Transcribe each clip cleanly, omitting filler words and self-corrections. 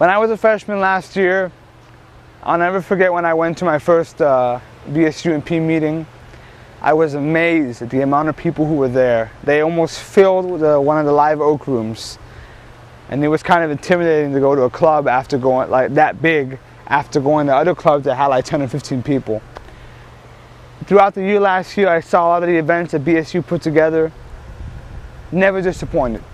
When I was a freshman last year, I'll never forget when I went to my first BSUMP meeting. I was amazed at the amount of people who were there. They almost filled one of the live oak rooms. And it was kind of intimidating to go to a club after going like that big, after going to other clubs that had like 10 or 15 people. Throughout the year last year, I saw a lot of the events that BSU put together. Never disappointed.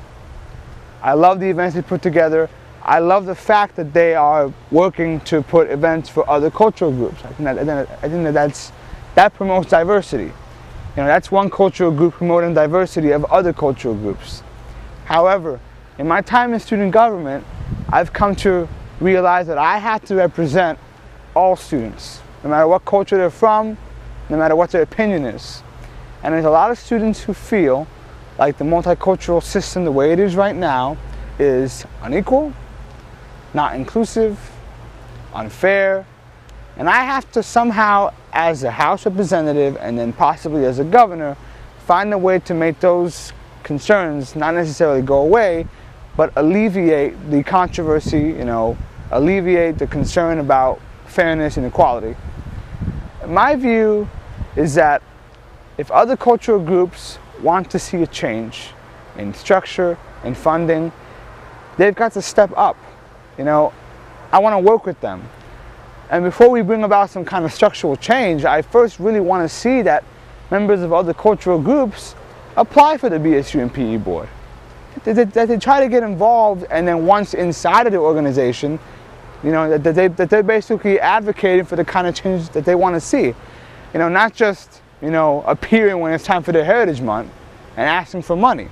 I love the events they put together. I love the fact that they are working to put events for other cultural groups. I think that promotes diversity. You know, that's one cultural group promoting diversity of other cultural groups. However, in my time in student government, I've come to realize that I have to represent all students, no matter what culture they're from, no matter what their opinion is. And there's a lot of students who feel like the multicultural system, the way it is right now, is unequal, not inclusive, unfair, and I have to somehow, as a House representative and then possibly as a governor, find a way to make those concerns not necessarily go away, but alleviate the controversy, you know, alleviate the concern about fairness and equality. My view is that if other cultural groups want to see a change in structure and funding, they've got to step up. You know, I want to work with them. And before we bring about some kind of structural change, I first really want to see that members of other cultural groups apply for the BSU and PE board. That they try to get involved, and then once inside of the organization, you know, that they're basically advocating for the kind of change that they want to see. You know, not just, you know, appearing when it's time for their Heritage Month and asking for money.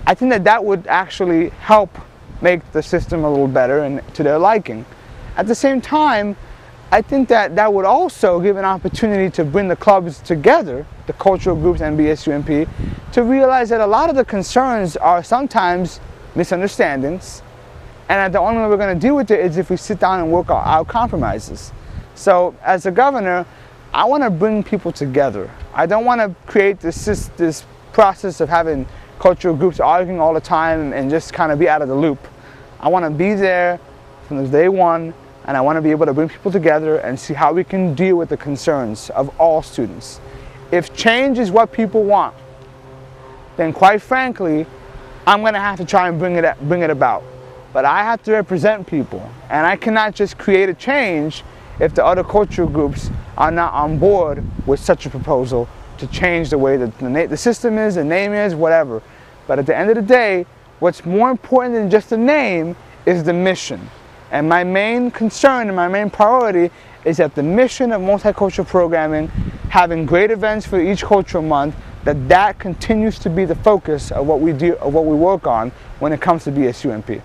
I think that would actually help make the system a little better and to their liking. At the same time, I think that would also give an opportunity to bring the clubs together, the cultural groups and BSUMP, to realize that a lot of the concerns are sometimes misunderstandings, and that the only way we're going to deal with it is if we sit down and work out compromises. So as a governor, I want to bring people together. I don't want to create this process of having cultural groups arguing all the time and just kind of be out of the loop. I want to be there from day one, and I want to be able to bring people together and see how we can deal with the concerns of all students. If change is what people want, then quite frankly, I'm going to have to try and bring it about. But I have to represent people, and I cannot just create a change if the other cultural groups are not on board with such a proposal to change the way that the system is, the name is, whatever. But at the end of the day, what's more important than just the name is the mission. And my main concern and my main priority is that the mission of multicultural programming, having great events for each cultural month, that continues to be the focus of what we do, of what we work on when it comes to BSUMP.